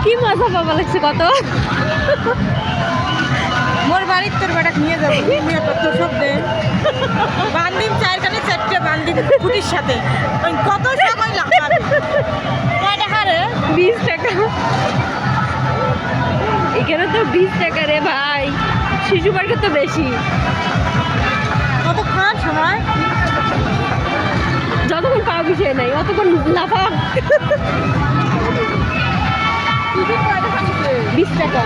কি মজা পাবা লাগছে কত। মোর বাড়ির তোর বেটাকে নিয়ে যাবো, নিয়ে কত সব দে বান্দিম চারখানে চারটে বান্দিম খুঁটির সাথে ওই কত সময় লাগাবে কয় টাকা রে? 20 টাকা। এখানে তো 20 টাকা রে ভাই, শিশু পার্কে তো বেশি। কতক্ষণ সময়? যতক্ষণ পা বিষয় নাই অতক্ষণ লাফা। 20 টাকা।